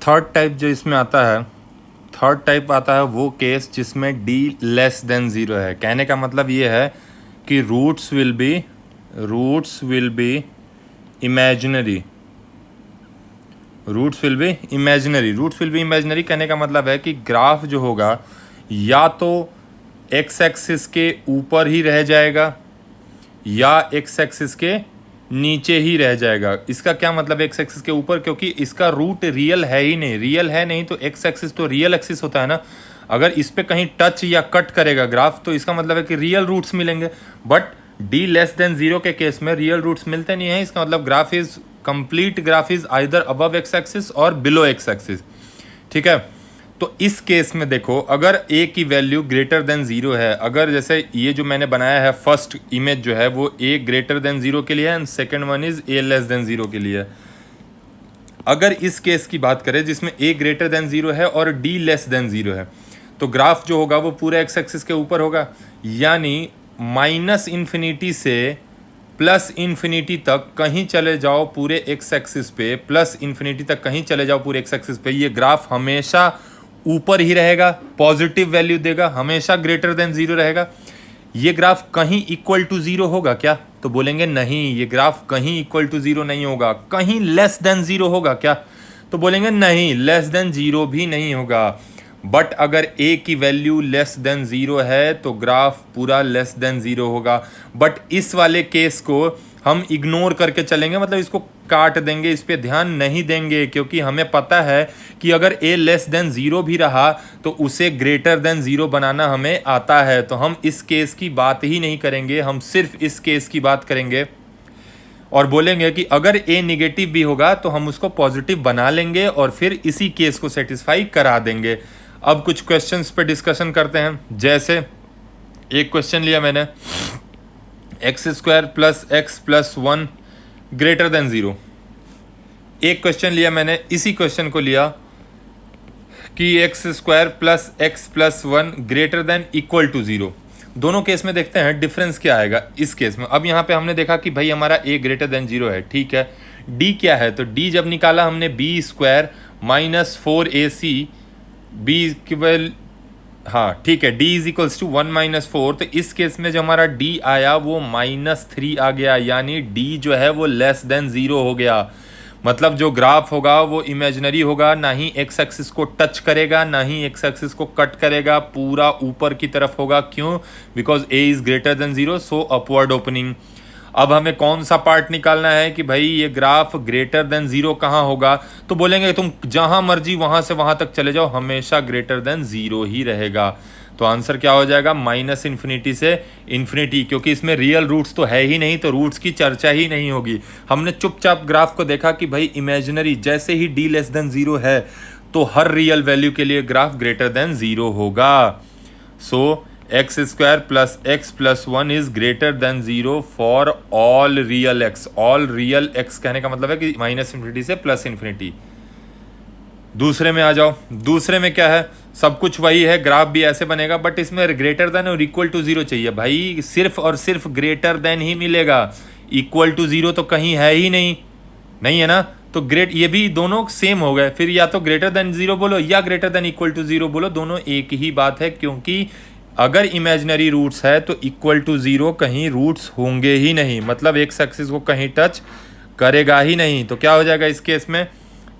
Third type जो इसमें आता है, थर्ड टाइप आता है वो केस जिसमें d लेस देन ज़ीरो है। कहने का मतलब ये है कि roots will be imaginary. Roots will be imaginary कहने का मतलब है कि ग्राफ जो होगा या तो एक्स एक्सिस के ऊपर ही रह जाएगा या एक्स एक्सिस के नीचे ही रह जाएगा। इसका क्या मतलब एक्स एक्सिस के ऊपर, क्योंकि इसका रूट रियल है ही नहीं। रियल है नहीं तो एक्स एक्सिस तो रियल एक्सिस होता है ना। अगर इस पे कहीं टच या कट करेगा ग्राफ तो इसका मतलब है कि रियल रूट्स मिलेंगे। But d less than zero के केस में रियल रूट्स मिलते नहीं है। इसका मतलब graph is either above x axis और बिलो एक्स एक्सिस। ठीक है, तो इस केस में देखो, अगर a की वैल्यू ग्रेटर देन जीरो है, अगर जैसे ये जो मैंने बनाया है फर्स्ट इमेज जो है वो a ग्रेटर देन जीरो के लिए है and second one is a less than zero के लिए। अगर इस केस की बात करें जिसमें a ग्रेटर देन जीरो है और d लेस देन जीरो है, तो ग्राफ जो होगा वो पूरे एक्स एक्सिस के ऊपर होगा। यानी माइनस इन्फिनिटी से प्लस इन्फिनिटी तक कहीं चले जाओ पूरे एक्स एक्सिस पे, प्लस इन्फिनिटी तक कहीं चले जाओ पूरे एक्स एक्सिस पे, ये ग्राफ हमेशा ऊपर ही रहेगा, पॉजिटिव वैल्यू देगा, हमेशा ग्रेटर देन जीरो रहेगा। ये ग्राफ कहीं इक्वल टू जीरो होगा क्या? तो बोलेंगे नहीं, ये ग्राफ कहीं इक्वल टू जीरो नहीं होगा। कहीं लेस देन जीरो होगा क्या? तो बोलेंगे नहीं, लेस देन जीरो भी नहीं होगा। बट अगर a की वैल्यू लेस देन जीरो है तो ग्राफ पूरा लेस देन जीरो होगा। बट इस वाले केस को हम इग्नोर करके चलेंगे, मतलब इसको काट देंगे, इस पे ध्यान नहीं देंगे, क्योंकि हमें पता है कि अगर a लेस देन जीरो भी रहा तो उसे ग्रेटर देन जीरो बनाना हमें आता है। तो हम इस केस की बात ही नहीं करेंगे, हम सिर्फ इस केस की बात करेंगे और बोलेंगे कि अगर a निगेटिव भी होगा तो हम उसको पॉजिटिव बना लेंगे और फिर इसी केस को सेटिस्फाई करा देंगे। अब कुछ क्वेश्चंस पे डिस्कशन करते हैं। जैसे एक क्वेश्चन लिया मैंने, x square plus x plus one greater than zero. एक क्वेश्चन लिया मैंने, इसी क्वेश्चन को लिया कि x square plus x plus one greater than equal to zero. दोनों केस में देखते हैं डिफरेंस क्या आएगा इस केस में। अब यहाँ पे हमने देखा कि भाई हमारा a ग्रेटर देन जीरो है, ठीक है। d क्या है? तो d जब निकाला हमने b square minus 4ac b equal, हाँ ठीक है, d is equals to 1 minus 4। तो इस केस में जो हमारा d आया वो -3 आ गया, यानी d जो है वो लेस देन जीरो हो गया। मतलब जो ग्राफ होगा वो इमेजिनरी होगा, ना ही एक्स एक्सिस को टच करेगा ना ही एक्स एक्सिस को कट करेगा, पूरा ऊपर की तरफ होगा। क्यों? Because a is greater than zero, so upward opening. अब हमें कौन सा पार्ट निकालना है कि भाई ये ग्राफ ग्रेटर देन जीरो कहाँ होगा? तो बोलेंगे तुम जहां मर्जी वहां से वहां तक चले जाओ, हमेशा ग्रेटर देन जीरो ही रहेगा। तो आंसर क्या हो जाएगा? माइनस इन्फिनिटी से इन्फिनिटी, क्योंकि इसमें रियल रूट्स तो है ही नहीं, तो रूट्स की चर्चा ही नहीं होगी। हमने चुपचाप ग्राफ को देखा कि भाई इमेजिनरी, जैसे ही d लेस देन जीरो है तो हर रियल वैल्यू के लिए ग्राफ ग्रेटर देन जीरो होगा। So x square plus x plus one is greater than zero for all real x. All real x कहने का मतलब है कि माइनस इन्फिनिटी से प्लस इन्फिनिटी। दूसरे में आ जाओ, दूसरे में क्या है? सब कुछ वही है, ग्राफ भी ऐसे बनेगा, बट इसमें ग्रेटर देन और इक्वल टू जीरो चाहिए। भाई सिर्फ और सिर्फ ग्रेटर देन ही मिलेगा, इक्वल टू जीरो तो कहीं है ही नहीं, नहीं है ना। तो ये भी दोनों सेम हो गए। फिर या तो ग्रेटर देन जीरो बोलो या greater than equal to zero बोलो, दोनों एक ही बात है, क्योंकि अगर इमेजिनरी रूट्स है तो इक्वल टू जीरो कहीं रूट्स होंगे ही नहीं, मतलब एक्स एक्सिस को कहीं टच करेगा ही नहीं। तो क्या हो जाएगा इस केस में?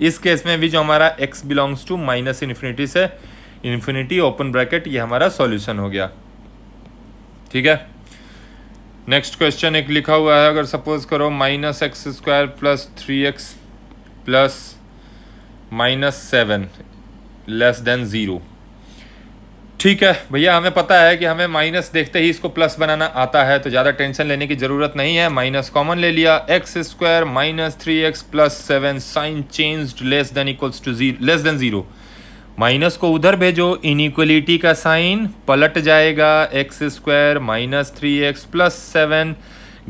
इस केस में भी जो हमारा x belongs to minus infinity से इन्फिनिटी ओपन ब्रैकेट, ये हमारा सॉल्यूशन हो गया। ठीक है, नेक्स्ट क्वेश्चन एक लिखा हुआ है, अगर सपोज करो minus x square plus 3x plus -7 less than zero. ठीक है भैया, हमें पता है कि हमें माइनस देखते ही इसको प्लस बनाना आता है, तो ज़्यादा टेंशन लेने की ज़रूरत नहीं है। माइनस कॉमन ले लिया, x square minus 3x plus 7 sign changed less than equals to less than zero. Minus को उधर भेजो, इनइक्वलिटी का साइन पलट जाएगा, x square minus 3x plus 7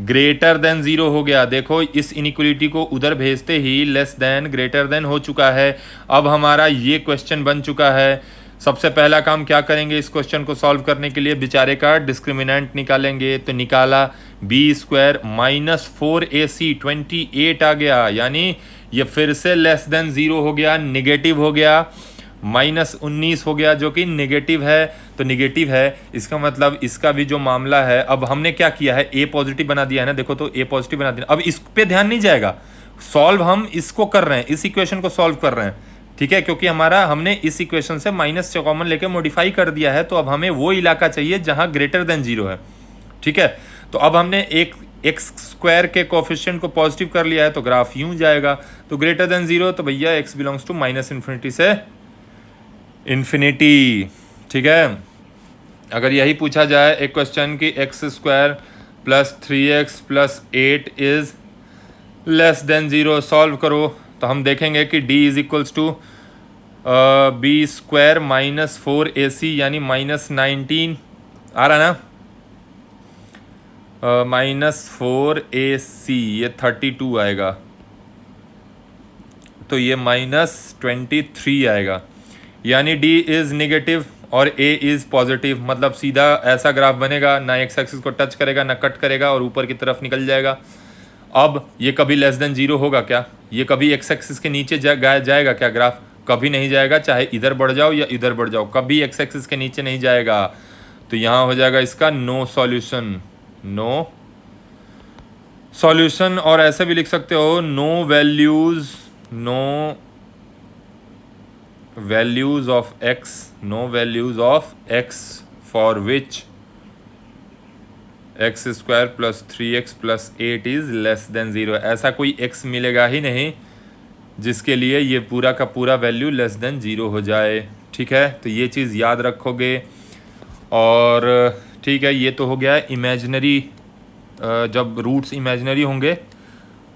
greater than zero हो गया। देखो इस इनइक्वलिटी को उधर भेजते ही लेस देन ग्रेटर देन हो चुका है। अब हमारा ये क्वेश्चन बन चुका है। सबसे पहला काम क्या करेंगे इस क्वेश्चन को सॉल्व करने के लिए? बेचारे का डिस्क्रिमिनेंट निकालेंगे। तो निकाला बी स्क्वायर माइनस 4ac 28 आ गया, यानी ये फिर से लेस देन 0 हो गया, निगेटिव हो गया, -19 हो गया जो कि निगेटिव है। तो निगेटिव है, इसका मतलब इसका भी जो मामला है, अब हमने क्या किया है, ए पॉजिटिव बना दिया है ना, देखो तो ए पॉजिटिव बना दिया। अब इस पे ध्यान नहीं जाएगा, सॉल्व हम इसको कर रहे हैं, इस इक्वेशन को सॉल्व कर रहे हैं, ठीक है, क्योंकि हमने इस इक्वेशन से माइनस कॉमन लेके मॉडिफाई कर दिया है। तो अब हमें वो इलाका चाहिए जहां ग्रेटर देन 0 है, ठीक है। तो अब हमने एक एक्स स्क्वायर के कोफिशिएंट को पॉजिटिव कर लिया है, तो ग्राफ यूं जाएगा। तो ग्रेटर देन 0, तो भैया एक्स बिलोंग्स टू -इन्फिनिटी से इन्फिनिटी, ठीक है। अगर यही पूछा जाए एक क्वेश्चन कि x square plus 3x plus 8 is less than 0, solve करो, तो हम देखेंगे कि d is equals to b square -4ac यानी -19 आ रहा ना, -4ac ये 32 आएगा, तो ये -23 आएगा, यानी d इज़ नेगेटिव और a इज़ पॉजिटिव। मतलब सीधा ऐसा ग्राफ बनेगा, ना एक्स एक्सिस को टच करेगा ना कट करेगा और ऊपर की तरफ निकल जाएगा। अब ये कभी लेस देन 0 होगा क्या, ये कभी एक्स एक्सिस के नीचे जाएगा क्या ग्राफ, कभी नहीं जाएगा, चाहे इधर बढ़ जाओ या इधर बढ़ जाओ, कभी एक्स एक्सिस के नीचे नहीं जाएगा। तो यहाँ हो जाएगा इसका नो सॉल्यूशन, नो सॉल्यूशन। और ऐसे भी लिख सकते हो no values of x for which x square plus 3x plus 8 is less than 0। ऐसा कोई x मिलेगा ही नहीं जिसके लिए ये पूरा का पूरा वैल्यू लेस देन 0 हो जाए, ठीक है। तो ये चीज़ याद रखोगे। और ठीक है, ये तो हो गया इमेजिनरी, जब रूट्स इमेजिनरी होंगे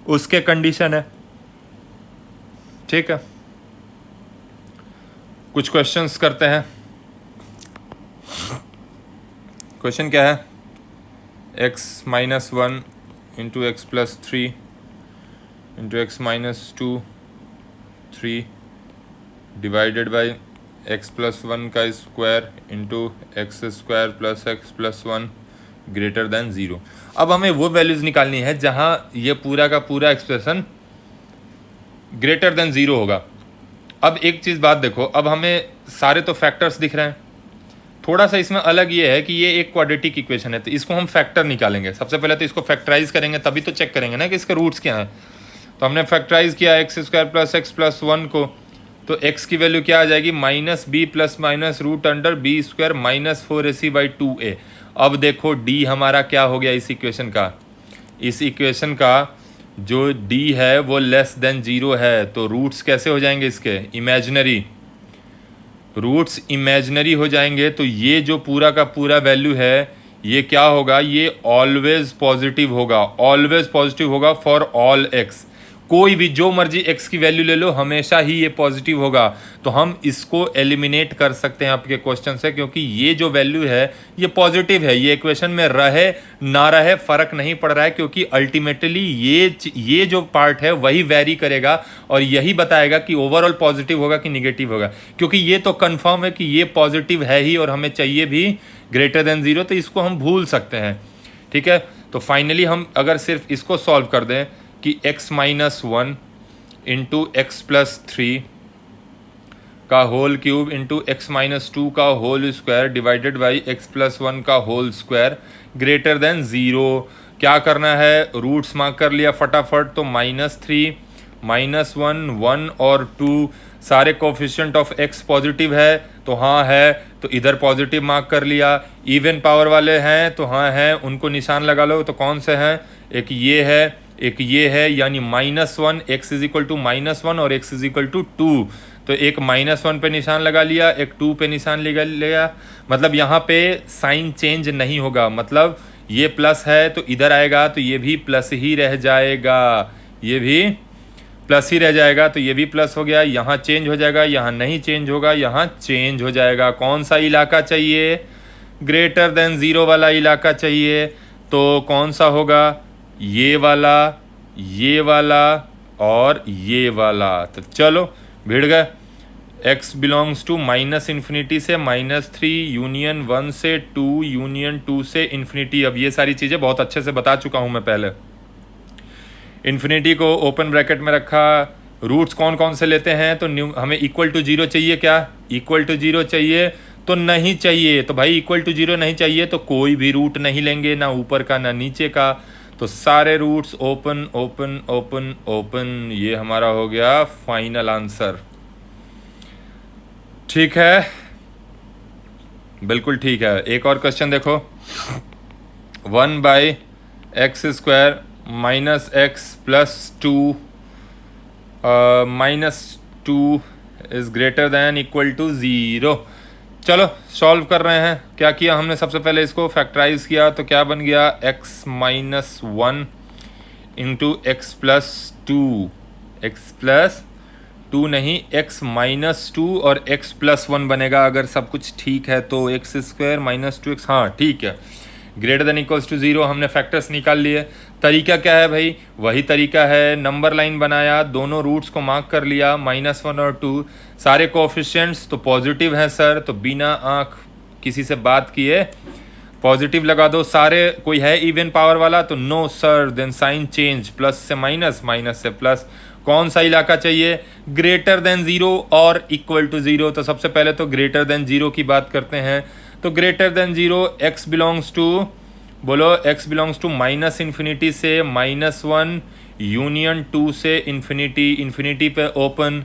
उसके कंडीशन है, ठीक है। कुछ क्वेश्चंस करते हैं। क्वेश्चन क्या है, x-1 into x plus 3 into x minus 2 3 divided by x plus 1 का square into x square plus x plus 1 greater than 0। अब हमें वो वैल्यूज़ निकालनी है जहां ये पूरा का पूरा एक्सप्रेशन ग्रेटर देन 0 होगा। अब एक चीज़ बात देखो, अब हमें सारे तो फैक्टर्स दिख रहे हैं, थोड़ा सा इसमें अलग ये है कि ये एक क्वाड्रेटिक इक्वेशन है, तो इसको हम फैक्टर निकालेंगे। सबसे पहले तो इसको फैक्टराइज करेंगे, तभी तो चेक करेंगे ना कि इसके रूट्स क्या हैं। तो हमने फैक्टराइज किया x square plus x plus 1 को, तो x की वैल्यू क्या आ जाएगी, -b plus minus root under b square -4ac/2a। अब देखो d हमारा क्या हो गया इस इक्वेशन का, इस इक्वेशन का जो d है वो लेस देन 0 है। तो रूट्स कैसे हो जाएंगे इसके, इमेजिनरी, रूट्स इमेजिनरी हो जाएंगे। तो ये जो पूरा का पूरा वैल्यू है ये क्या होगा, ये ऑलवेज पॉजिटिव होगा, ऑलवेज पॉजिटिव होगा फॉर ऑल एक्स। कोई भी जो मर्जी x की वैल्यू ले लो, हमेशा ही ये पॉजिटिव होगा। तो हम इसको एलिमिनेट कर सकते हैं आपके क्वेश्चन से, क्योंकि ये जो वैल्यू है ये पॉजिटिव है, ये इक्वेशन में रहे ना रहे फर्क नहीं पड़ रहा है, क्योंकि अल्टीमेटली ये जो पार्ट है वही वेरी करेगा और यही बताएगा कि ओवरऑल पॉजिटिव होगा कि निगेटिव होगा। क्योंकि ये तो कंफर्म है कि ये पॉजिटिव है ही और हमें चाहिए भी ग्रेटर देन 0, तो इसको हम भूल सकते हैं, ठीक है। तो फाइनली हम अगर सिर्फ इसको सॉल्व कर दें कि x-1 इंटू एक्स प्लस 3 का होल क्यूब इंटू x-2 का whole square divided by x plus 1 का होल स्क्वायर ग्रेटर देन 0। क्या करना है, रूट्स मार्क कर लिया फटाफट। तो -3 -1 1 और 2 सारे कोफिशिएंट ऑफ x पॉजिटिव है, तो हाँ है, तो इधर पॉजिटिव मार्क कर लिया। इवन पावर वाले हैं तो हाँ हैं, उनको निशान लगा लो। तो कौन से हैं, एक ये है एक ये है, यानी -1 x इज इक्वल टू -1 और x इज इक्वल टू 2। तो एक -1 पे निशान लगा लिया, एक 2 पे निशान लगा लिया। मतलब यहाँ पे साइन चेंज नहीं होगा, मतलब ये प्लस है तो इधर आएगा तो ये भी प्लस ही रह जाएगा, ये भी प्लस ही रह जाएगा। तो ये भी प्लस हो गया, यहाँ चेंज हो जाएगा, यहाँ नहीं चेंज होगा, यहाँ चेंज हो जाएगा। कौन सा इलाका चाहिए, ग्रेटर देन 0 वाला इलाका चाहिए। तो कौन सा होगा, ये वाला और ये वाला। तो चलो भिड़ गए। x बिलोंग्स टू -इन्फिनिटी से -3 यूनियन 1 से 2 यूनियन 2 से इन्फिनिटी। अब ये सारी चीज़ें बहुत अच्छे से बता चुका हूँ मैं पहले। इन्फिनिटी को ओपन ब्रैकेट में रखा, रूट्स कौन कौन से लेते हैं, तो हमें इक्वल टू जीरो चाहिए, क्या इक्वल टू जीरो चाहिए, तो नहीं चाहिए, तो भाई इक्वल टू जीरो नहीं चाहिए तो कोई भी रूट नहीं लेंगे, ना ऊपर का ना नीचे का, तो सारे roots open open open open. ये हमारा हो गया फाइनल आंसर। ठीक है, बिल्कुल ठीक है। एक और क्वेश्चन देखो, 1/x² minus x plus two -2 is greater than equal to zero. चलो सॉल्व कर रहे हैं। क्या किया हमने, सबसे पहले इसको फैक्टराइज किया, तो क्या बन गया x-1 into x plus to नहीं, x-2 और x+1 बनेगा अगर सब कुछ ठीक है तो, x² - 2x, हाँ ठीक है, greater than equals to zero. हमने फैक्टर्स निकाल लिए। तरीका क्या है भाई, वही तरीका है, नंबर लाइन बनाया, दोनों रूट्स को मार्क कर लिया, -1 और 2, सारे कोएफिशिएंट्स तो पॉजिटिव हैं सर, तो बिना आँख किसी से बात किए पॉजिटिव लगा दो। सारे, कोई है इवन पावर वाला तो no sir, then sign change, plus से माइनस, माइनस से प्लस। कौन सा इलाका चाहिए, ग्रेटर देन ज़ीरो और इक्वल टू ज़ीरो। तो सबसे पहले तो ग्रेटर देन ज़ीरो की बात करते हैं, तो greater than zero x belongs to, बोलो x बिलोंग्स टू -∞ से -1 यूनियन 2 से इन्फिनिटी, इन्फिनिटी पे ओपन,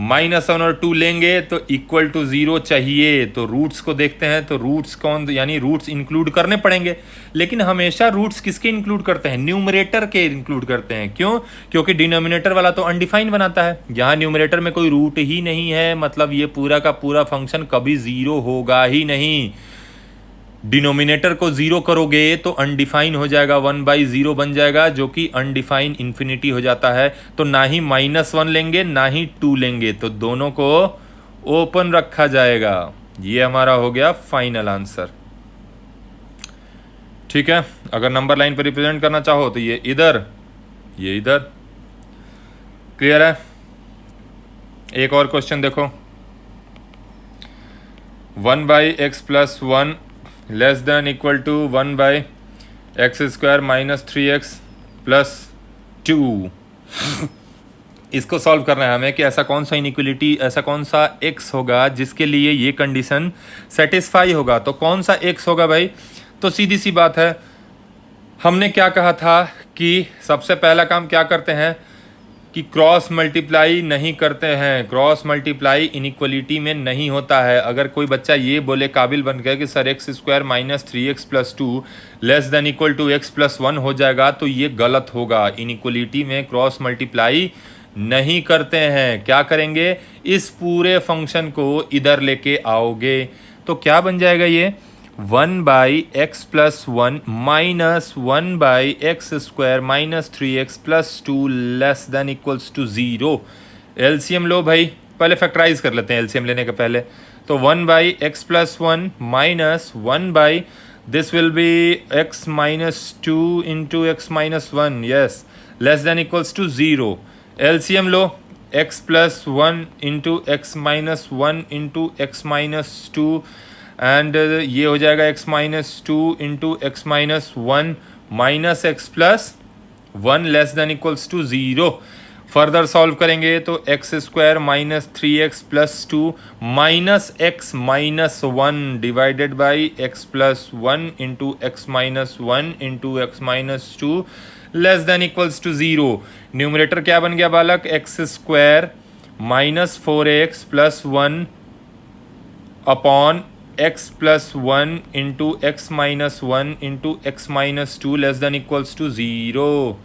-1 और 2 लेंगे तो इक्वल टू ज़ीरो चाहिए। तो रूट्स को देखते हैं, तो रूट्स कौन, यानी रूट्स इंक्लूड करने पड़ेंगे, लेकिन हमेशा रूट्स किसके इंक्लूड करते हैं, न्यूमरेटर के इंक्लूड करते हैं। क्यों, क्योंकि डिनोमिनेटर वाला तो अनडिफाइंड बनाता है, यहाँ न्यूमरेटर में कोई रूट ही नहीं है, मतलब ये पूरा का पूरा फंक्शन कभी ज़ीरो होगा ही नहीं। डिनोमिनेटर को ज़ीरो करोगे तो अनडिफाइन हो जाएगा, 1/0 बन जाएगा, जो कि अनडिफाइन इन्फिनिटी हो जाता है। तो ना ही -1 लेंगे ना ही 2 लेंगे, तो दोनों को ओपन रखा जाएगा। ये हमारा हो गया फाइनल आंसर। ठीक है, अगर नंबर लाइन पर रिप्रेजेंट करना चाहो तो ये इधर, ये इधर। क्लियर है। एक और क्वेश्चन देखो, 1/x+1 less than equal to 1/x² - 3x + 2। इसको सॉल्व करना है हमें कि ऐसा कौन सा इनइक्वलिटी, ऐसा कौन सा x होगा जिसके लिए ये कंडीशन सेटिस्फाई होगा। तो कौन सा x होगा भाई, तो सीधी सी बात है, हमने क्या कहा था कि सबसे पहला काम क्या करते हैं कि क्रॉस मल्टीप्लाई नहीं करते हैं। क्रॉस मल्टीप्लाई इनइक्वलिटी में नहीं होता है। अगर कोई बच्चा ये बोले काबिल बन गया कि sir x² - 3x + 2 less than equal to x+1 हो जाएगा, तो ये गलत होगा। इनइक्वलिटी में क्रॉस मल्टीप्लाई नहीं करते हैं। क्या करेंगे, इस पूरे फंक्शन को इधर लेके आओगे, तो क्या बन जाएगा ये 1/x+1 - 1/x² - 3x + 2 less than equals to 0। LCM लो भाई, पहले फैक्टराइज कर लेते हैं एलसीएम लेने के पहले। तो 1/x+1 - 1 this will be x - 2 into x - 1, yes, less than equals to 0। LCM लो, x+1 into x - 1 into x - 2 and ये हो जाएगा x - 2 into x - 1 minus x+1 less than equals to 0। Further solve करेंगे तो x² - 3x + 2 minus x - 1 divided by x+1 into x - 1 into x - 2 less than equals to 0। Numerator क्या बन गया बालक, x² - 4x + 1 upon x+1 into x - 1 into x - 2 less than equals to 0।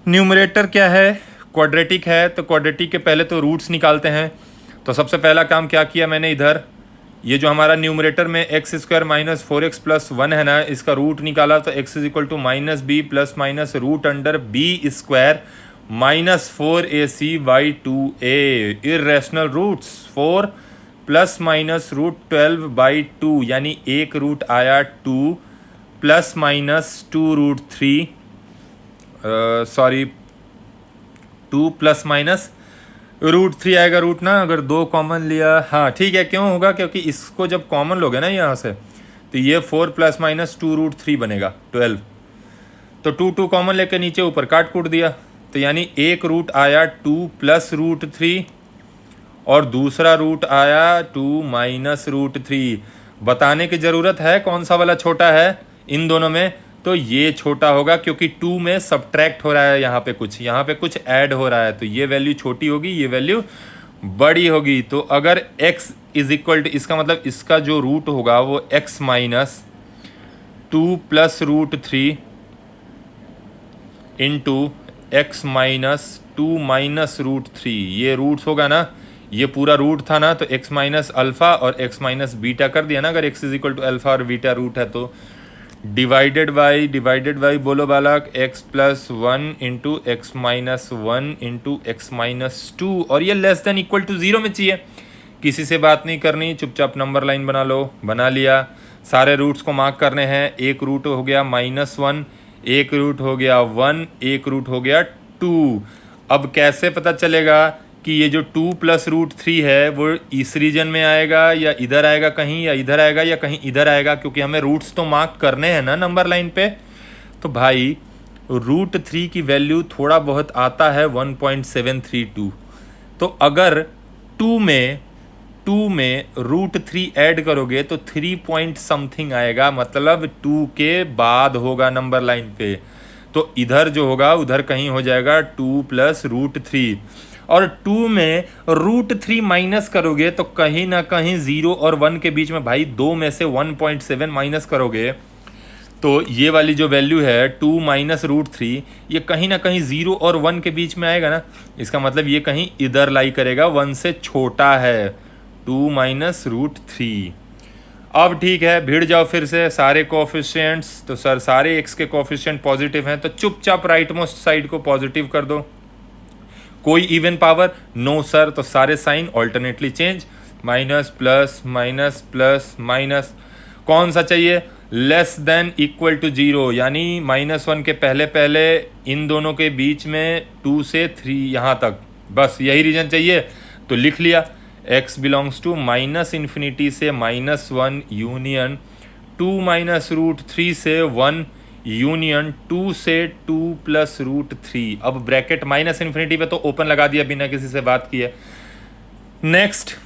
Numerator क्या है, quadratic है, तो क्वाड्रेटिक के पहले तो रूट्स निकालते हैं। तो सबसे पहला काम क्या किया मैंने, इधर ये जो हमारा न्यूमरेटर में x² - 4x + 1 है ना, इसका रूट निकाला, तो x = -b ± √b² -4ac/2a। Irrational roots 4 ± √12/2, यानी एक रूट आया 2 ± 2√3, सॉरी 2 ± √3 आएगा रूट ना, अगर 2 कॉमन लिया, हाँ ठीक है। क्यों होगा, क्योंकि इसको जब कॉमन लोगे ना यहाँ से, तो ये 4 ± 2√3 बनेगा 12। तो 2 कॉमन लेके नीचे ऊपर काट कूट दिया, तो तो यानी एक रूट आया 2 प्लस रूट 3 और दूसरा रूट आया 2 माइनस रूट 3। बताने की ज़रूरत है कौन सा वाला छोटा है इन दोनों में, तो ये छोटा होगा क्योंकि 2 में सब्ट्रैक्ट हो रहा है, यहाँ पे कुछ ऐड हो रहा है, तो ये वैल्यू छोटी होगी, ये वैल्यू बड़ी होगी। तो अगर x इज इक्वल टू, इसका मतलब इसका जो रूट होगा वो x minus 2 plus root 3 into x minus 2 minus root 3, ये रूट्स होगा ना, ये पूरा रूट था ना, तो x माइनस अल्फ़ा और x माइनस बीटा कर दिया ना, अगर x is equal to alpha और बीटा रूट है तो। डिवाइडेड बाई बोलो बालक x plus 1 into x minus 1 into x minus 2, और ये लेस देन इक्वल टू 0 में चाहिए। किसी से बात नहीं करनी, चुपचाप नंबर लाइन बना लो, बना लिया। सारे रूट्स को मार्क करने हैं, एक रूट हो गया -1, एक रूट हो गया 1, एक रूट हो गया 2। अब कैसे पता चलेगा कि ये जो 2 प्लस रूट 3 है वो इस रीजन में आएगा या इधर आएगा कहीं, या इधर आएगा या कहीं इधर आएगा, क्योंकि हमें रूट्स तो मार्क करने हैं ना नंबर लाइन पे। तो भाई रूट 3 की वैल्यू थोड़ा बहुत आता है 1.732, तो अगर 2 में रूट 3 ऐड करोगे तो 3 पॉइंट समथिंग आएगा, मतलब 2 के बाद होगा नंबर लाइन पे। तो इधर जो होगा उधर कहीं हो जाएगा 2 प्लस रूट 3, और 2 में रूट 3 माइनस करोगे तो कहीं ना कहीं 0 और 1 के बीच में, भाई 2 में से 1.7 माइनस करोगे तो ये वाली जो वैल्यू है 2 माइनस रूट 3, ये कहीं ना कहीं 0 और 1 के बीच में आएगा ना, इसका मतलब ये कहीं इधर लाई करेगा, 1 से छोटा है, 2 माइनस रूट 3। अब ठीक है, भिड़ जाओ फिर से सारे कोफिशिएंट्स, तो सर सारे x के कोफिशिएंट पॉजिटिव हैं, तो चुपचाप राइट मोस्ट साइड को पॉजिटिव कर दो। कोई इवन पावर? नो सर, तो सारे sign alternately change, minus plus minus plus minus. कौन सा चाहिए? लेस देन इक्वल टू 0, यानी -1 के पहले पहले इन दोनों के बीच में 2 से 3 यहाँ तक, बस यही रीजन चाहिए। तो लिख लिया x बिलोंग्स टू -∞ से -1 यूनियन 2 माइनस रूट 3 से 1 यूनियन 2 से 2 प्लस रूट 3। अब ब्रैकेट -∞ पे तो ओपन लगा दिया बिना किसी से बात किए। नेक्स्ट,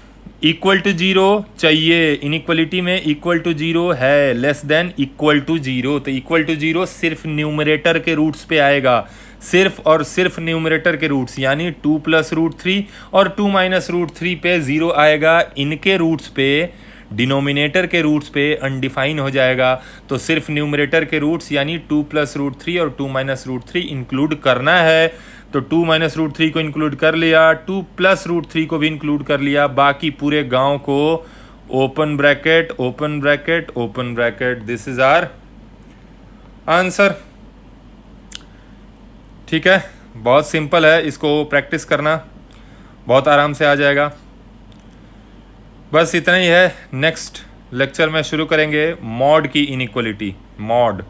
इक्वल टू 0 चाहिए, इनइक्वलिटी में इक्वल टू 0 है, लेस देन इक्वल टू 0, तो इक्वल टू 0 सिर्फ न्यूमरेटर के रूट्स पे आएगा, सिर्फ और सिर्फ न्यूमरेटर के रूट्स, यानी 2 प्लस रूट 3 और 2 माइनस रूट 3 पे 0 आएगा, इनके रूट्स पे, डिनोमिनेटर के रूट्स पे अनडिफाइन हो जाएगा। तो सिर्फ न्यूमरेटर के रूट्स यानी 2 प्लस रूट 3 और 2 माइनस रूट 3 इंक्लूड करना है, तो 2 माइनस रूट 3 को इंक्लूड कर लिया, 2 प्लस रूट 3 को भी इंक्लूड कर लिया, बाकी पूरे गांव को open bracket open bracket open bracket, this is our answer. ठीक है, बहुत सिंपल है, इसको प्रैक्टिस करना, बहुत आराम से आ जाएगा। बस इतना ही है। नेक्स्ट लेक्चर में शुरू करेंगे मॉड की इनइक्वलिटी, मॉड।